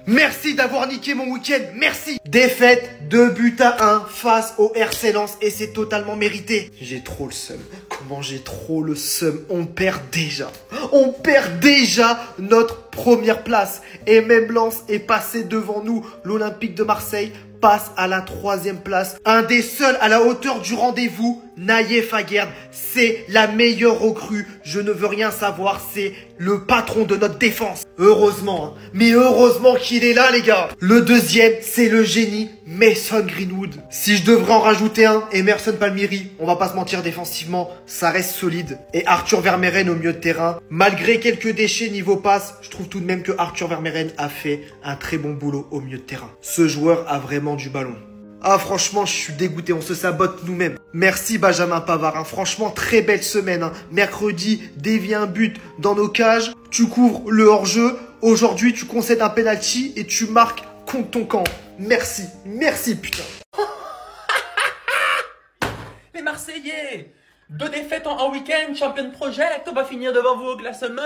Merci d'avoir niqué mon week-end, merci. Défaite 2-1 face au RC Lens et c'est totalement mérité. J'ai trop le seum. Comment j'ai trop le seum. On perd déjà. On perd déjà notre première place. Et même Lens est passé devant nous. L'Olympique de Marseille passe à la 3e place. Un des seuls à la hauteur du rendez-vous, Nayef Aguerd. C'est la meilleure recrue. Je ne veux rien savoir. C'est le patron de notre défense. Heureusement, hein. Mais heureusement qu'il est là, les gars. Le deuxième, c'est le génie Mason Greenwood. Si je devrais en rajouter un, Emerson Palmieri, on va pas se mentir, défensivement, ça reste solide. Et Arthur Vermeeren au milieu de terrain. Malgré quelques déchets niveau passe, je trouve tout de même que Arthur Vermeeren a fait un très bon boulot au milieu de terrain. Ce joueur a vraiment du ballon. Ah franchement, je suis dégoûté, on se sabote nous-mêmes. Merci Benjamin Pavard, hein. Franchement, très belle semaine. Hein. Mercredi, dévie un but dans nos cages, tu couvres le hors-jeu. Aujourd'hui, tu concèdes un penalty et tu marques contre ton camp. Merci, merci putain. Les Marseillais, 2 défaites en week-end, Champion Project, on va finir devant vous au classement.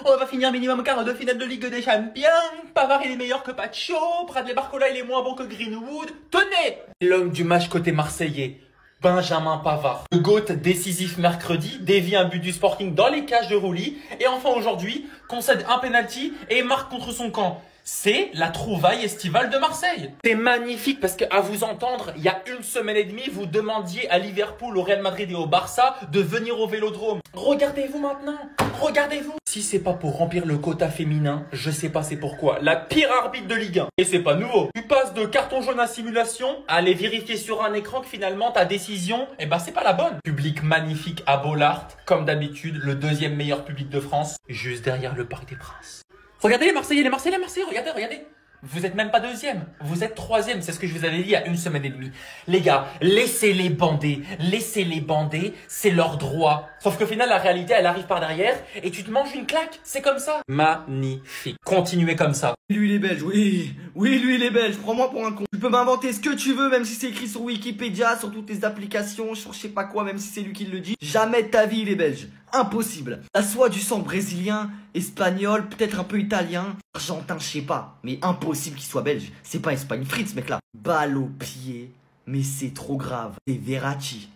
On va finir minimum quart de finale de Ligue des Champions. Pavard il est meilleur que Pacho. Bradley Barcola il est moins bon que Greenwood. Tenez, l'homme du match côté marseillais, Benjamin Pavard. Le GOAT décisif mercredi, dévie un but du Sporting dans les cages de Roulis. Et enfin aujourd'hui, concède un penalty et marque contre son camp. C'est la trouvaille estivale de Marseille. C'est magnifique parce qu'à vous entendre, il y a 1 semaine et demie, vous demandiez à Liverpool, au Real Madrid et au Barça de venir au Vélodrome. Regardez-vous maintenant, regardez-vous. Si c'est pas pour remplir le quota féminin, je sais pas c'est pourquoi. La pire arbitre de Ligue 1. Et c'est pas nouveau. Tu passes de carton jaune à simulation à aller vérifier sur un écran que finalement ta décision, eh ben c'est pas la bonne. Public magnifique à Bollaert, comme d'habitude, le 2e meilleur public de France, juste derrière le Parc des Princes. Regardez les Marseillais, regardez, regardez. Vous êtes même pas 2e, vous êtes 3e, c'est ce que je vous avais dit il y a 1 semaine et demie. Les gars, laissez-les bander, c'est leur droit. Sauf qu'au final, la réalité, elle arrive par derrière et tu te manges une claque, c'est comme ça. Magnifique, continuez comme ça. Lui il est belge, oui, lui il est belge, prends-moi pour un con. Tu peux m'inventer ce que tu veux, même si c'est écrit sur Wikipédia, sur toutes tes applications, sur je sais pas quoi, même si c'est lui qui le dit. Jamais de ta vie il est belge, impossible. T'as soit du sang brésilien, espagnol, peut-être un peu italien, argentin, je sais pas, mais impossible qu'il soit belge. C'est pas Espagne Fritz ce mec là. Balle au pied, mais c'est trop grave. C'est Verratti.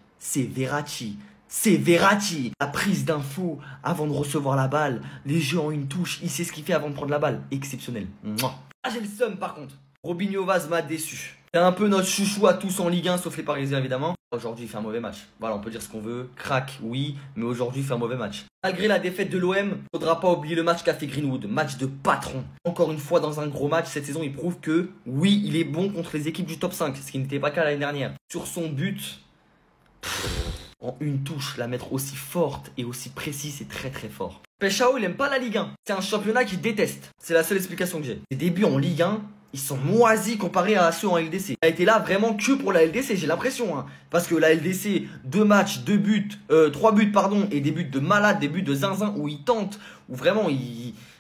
La prise d'info avant de recevoir la balle, les jeux en une touche, il sait ce qu'il fait avant de prendre la balle. Exceptionnel. Mouah. Ah, j'ai le seum par contre. Robinho Vaz m'a déçu. C'est un peu notre chouchou à tous en Ligue 1, sauf les Parisiens évidemment. Aujourd'hui il fait un mauvais match. Voilà, on peut dire ce qu'on veut. Crack, oui, mais aujourd'hui il fait un mauvais match. Malgré la défaite de l'OM, faudra pas oublier le match qu'a fait Greenwood. Match de patron. Encore une fois dans un gros match, cette saison il prouve que oui, il est bon contre les équipes du top 5, ce qui n'était pas le cas l'année dernière. Sur son but... En une touche, la mettre aussi forte et aussi précise, c'est très très fort. Peshao, il aime pas la Ligue 1. C'est un championnat qu'il déteste. C'est la seule explication que j'ai. Les débuts en Ligue 1, ils sont moisis comparés à ceux en LDC. Il a été là vraiment que pour la LDC, j'ai l'impression. Hein. Parce que la LDC, 2 matchs, 3 buts, pardon, et des buts de malade, des buts de zinzin, où il tente, où vraiment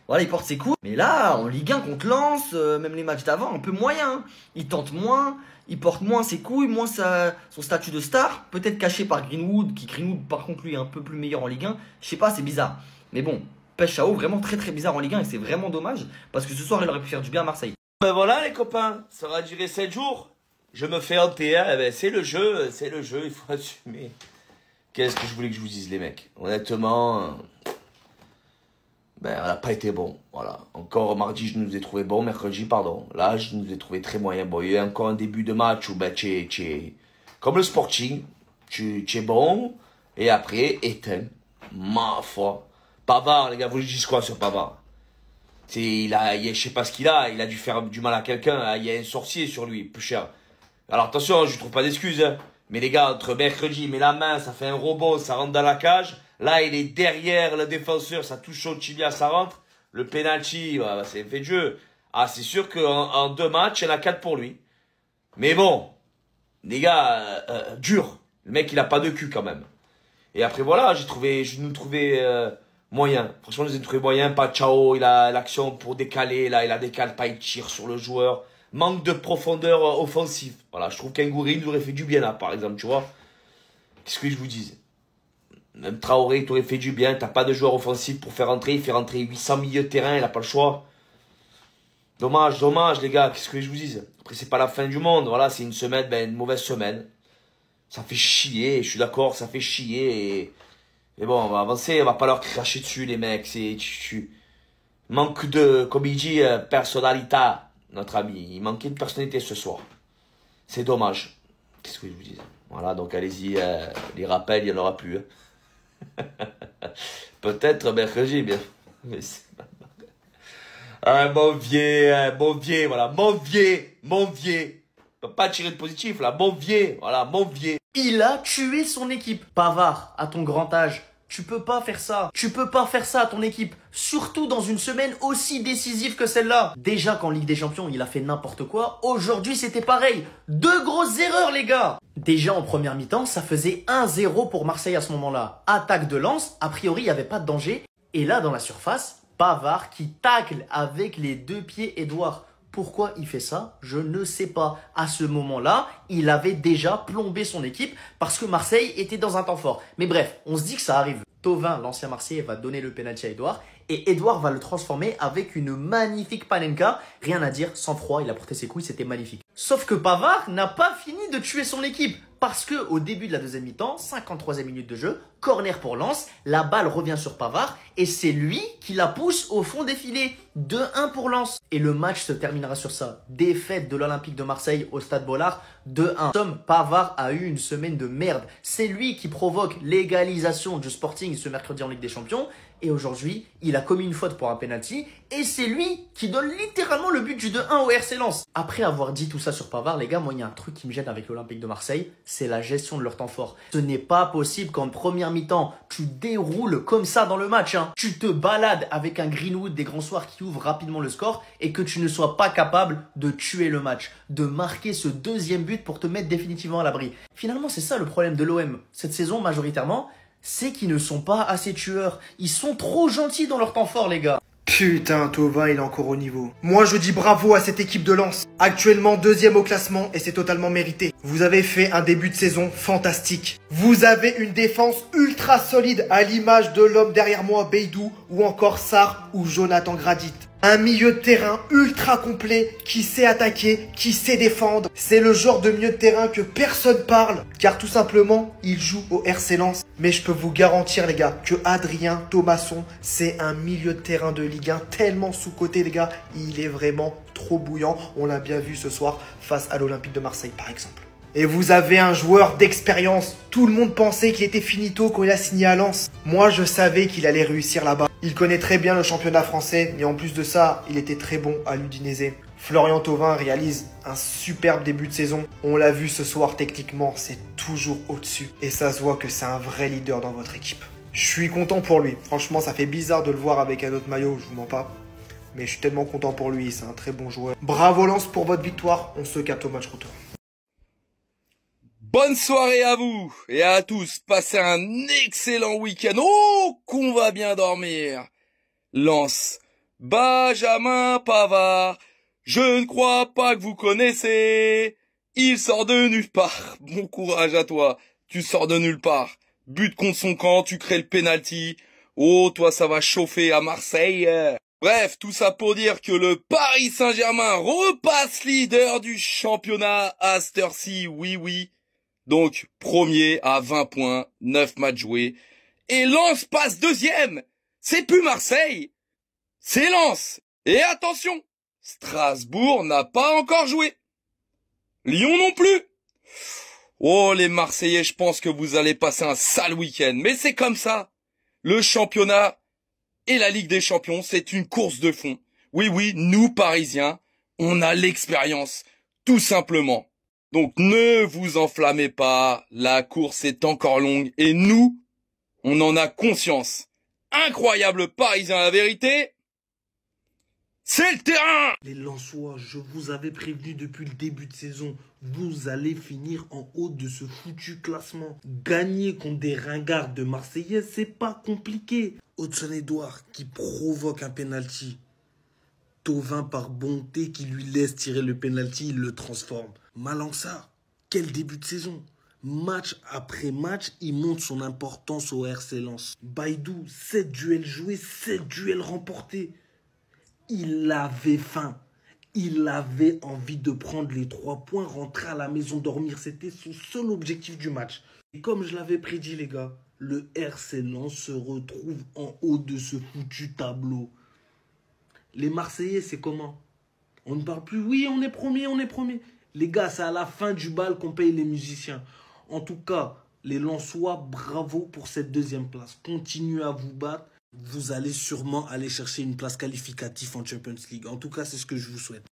voilà, il porte ses coups. Mais là, en Ligue 1 contre Lens, même les matchs d'avant, un peu moyen. Hein. Il tente moins. Il porte moins ses couilles, moins son statut de star, peut-être caché par Greenwood, qui Greenwood par contre lui est un peu plus meilleur en Ligue 1. Je sais pas, c'est bizarre. Mais bon, Peshao vraiment très très bizarre en Ligue 1 et c'est vraiment dommage parce que ce soir il aurait pu faire du bien à Marseille. Ben voilà les copains, ça aura duré 7 jours. Je me fais hanter, hein. Ben, c'est le jeu, il faut assumer. Qu'est-ce que je voulais que je vous dise les mecs? Honnêtement... Ben, on n'a pas été bon, voilà. Encore mardi, je nous ai trouvé bon, mercredi, pardon. Là, je nous ai trouvé très moyen. Bon, il y a eu encore un début de match où, ben, comme le Sporting, tu es bon, et après, éteint. Ma foi. Pavard, les gars, vous dites quoi sur Pavard? Je sais pas ce qu'il a, il a dû faire du mal à quelqu'un, il y a un sorcier sur lui, plus cher. Alors attention, je ne trouve pas d'excuses, hein. Mais les gars, entre mercredi, il met la main, ça fait un rebond, ça rentre dans la cage. Là, il est derrière le défenseur, ça touche au tibia, ça rentre. Le penalty, bah, c'est fait de jeu. Ah, c'est sûr qu'en 2 matchs, il y en a 4 pour lui. Mais bon, les gars, dur. Le mec, il a pas de cul quand même. Et après, voilà, je nous trouvais moyen. Franchement, je nous ai trouvé moyen. Pachao, il a l'action pour décaler. Là, il a décalé, pas, il tire sur le joueur. Manque de profondeur offensive. Voilà, je trouve qu'Engouri nous aurait fait du bien là, par exemple, tu vois. Qu'est-ce que je vous dis? Même Traoré, il t'aurait fait du bien. T'as pas de joueur offensif pour faire rentrer. Il fait rentrer 800 milieux de terrain, il a pas le choix. Dommage, dommage, les gars. Qu'est-ce que je vous dise? Après, c'est pas la fin du monde. Voilà, c'est une semaine, une mauvaise semaine. Ça fait chier, je suis d'accord, ça fait chier. Mais bon, on va avancer, on va pas leur cracher dessus, les mecs. Manque de, comme il dit, personnalité, notre ami. Il manquait de personnalité ce soir. C'est dommage. Qu'est-ce que je vous dis? Voilà, donc allez-y, les rappels, il n'y en aura plus. Peut-être mercredi, bien. Mais c'est Monvier, voilà, Monvier. On peut pas tirer de positif, là, Monvier, voilà, Monvier. Il a tué son équipe. Pavard, à ton grand âge, tu peux pas faire ça. Tu peux pas faire ça à ton équipe. Surtout dans une semaine aussi décisive que celle-là. Déjà qu'en Ligue des Champions, il a fait n'importe quoi. Aujourd'hui, c'était pareil. 2 grosses erreurs, les gars. Déjà en première mi-temps, ça faisait 1-0 pour Marseille à ce moment-là. Attaque de Lens, a priori, il n'y avait pas de danger. Et là, dans la surface, Pavard qui tacle avec les 2 pieds Edouard. Pourquoi il fait ça? Je ne sais pas. À ce moment-là, il avait déjà plombé son équipe parce que Marseille était dans un temps fort. Mais bref, on se dit que ça arrive. Thauvin, l'ancien Marseillais, va donner le penalty à Edouard et Edouard va le transformer avec une magnifique panenka. Rien à dire, sans froid, il a porté ses couilles, c'était magnifique. Sauf que Pavard n'a pas fini de tuer son équipe parce que au début de la deuxième mi-temps, 53e minute de jeu, corner pour Lens, la balle revient sur Pavard et c'est lui qui la pousse au fond des filets. 2-1 pour Lens. Et le match se terminera sur ça. Défaite de l'Olympique de Marseille au Stade Bollard, 2-1. Somme, Pavard a eu une semaine de merde. C'est lui qui provoque l'égalisation du Sporting ce mercredi en Ligue des Champions. Et aujourd'hui, il a commis une faute pour un penalty. Et c'est lui qui donne littéralement le but du 2-1 au RC Lens. Après avoir dit tout ça sur Pavard, les gars, moi, il y a un truc qui me gêne avec l'Olympique de Marseille. C'est la gestion de leur temps fort. Ce n'est pas possible qu'en première mi-temps, tu déroules comme ça dans le match. Tu te balades avec un Greenwood des grands soirs qui ouvre rapidement le score et que tu ne sois pas capable de tuer le match, de marquer ce deuxième but pour te mettre définitivement à l'abri. Finalement, c'est ça le problème de l'OM cette saison majoritairement, c'est qu'ils ne sont pas assez tueurs. Ils sont trop gentils dans leur temps fort, les gars. Putain, Thauvin, il est encore au niveau. Moi, je dis bravo à cette équipe de Lens. Actuellement 2e au classement et c'est totalement mérité. Vous avez fait un début de saison fantastique. Vous avez une défense ultra solide à l'image de l'homme derrière moi, Beidou, ou encore Sarr ou Jonathan Gradit. Un milieu de terrain ultra complet qui sait attaquer, qui sait défendre. C'est le genre de milieu de terrain que personne parle car tout simplement, il joue au RC Lens. Mais je peux vous garantir les gars que Adrien Thomasson, c'est un milieu de terrain de Ligue 1 tellement sous-coté les gars. Il est vraiment trop bouillant. On l'a bien vu ce soir face à l'Olympique de Marseille par exemple. Et vous avez un joueur d'expérience. Tout le monde pensait qu'il était finito quand il a signé à Lens. Moi, je savais qu'il allait réussir là-bas. Il connaît très bien le championnat français. Et en plus de ça, il était très bon à l'Udinese. Florian Thauvin réalise un superbe début de saison. On l'a vu ce soir techniquement, c'est toujours au-dessus. Et ça se voit que c'est un vrai leader dans votre équipe. Je suis content pour lui. Franchement, ça fait bizarre de le voir avec un autre maillot, je vous mens pas. Mais je suis tellement content pour lui, c'est un très bon joueur. Bravo Lens pour votre victoire. On se capte au match retour. Bonne soirée à vous et à tous. Passez un excellent week-end. Oh, qu'on va bien dormir. Lens, Benjamin Pavard. Je ne crois pas que vous connaissez. Il sort de nulle part. Bon courage à toi. Tu sors de nulle part. But contre son camp, tu crées le penalty. Oh, toi, ça va chauffer à Marseille. Bref, tout ça pour dire que le Paris Saint-Germain repasse leader du championnat à cette heure-ci. Oui, oui. Donc, premier à 20 points, 9 matchs joués. Et Lens passe deuxième. C'est plus Marseille. C'est Lens. Et attention, Strasbourg n'a pas encore joué. Lyon non plus. Oh, les Marseillais, je pense que vous allez passer un sale week-end. Mais c'est comme ça. Le championnat et la Ligue des Champions, c'est une course de fond. Oui, oui, nous, Parisiens, on a l'expérience. Tout simplement. Donc ne vous enflammez pas, la course est encore longue et nous, on en a conscience. Incroyable Parisien, la vérité, c'est le terrain. Les Lensois, je vous avais prévenu depuis le début de saison, vous allez finir en haut de ce foutu classement. Gagner contre des ringards de Marseillais, c'est pas compliqué. Hudson-Edouard qui provoque un penalty. Thauvin par bonté qui lui laisse tirer le penalty, il le transforme. Malança, quel début de saison. Match après match, il montre son importance au RC Lens. Baidou, 7 duels joués, 7 duels remportés. Il avait faim. Il avait envie de prendre les 3 points, rentrer à la maison dormir. C'était son seul objectif du match. Et comme je l'avais prédit, les gars, le RC Lens se retrouve en haut de ce foutu tableau. Les Marseillais, c'est comment? On ne parle plus. Oui, on est premier, on est premier. Les gars, c'est à la fin du bal qu'on paye les musiciens. En tout cas, les Lensois, bravo pour cette 2e place. Continuez à vous battre. Vous allez sûrement aller chercher une place qualificative en Champions League. En tout cas, c'est ce que je vous souhaite.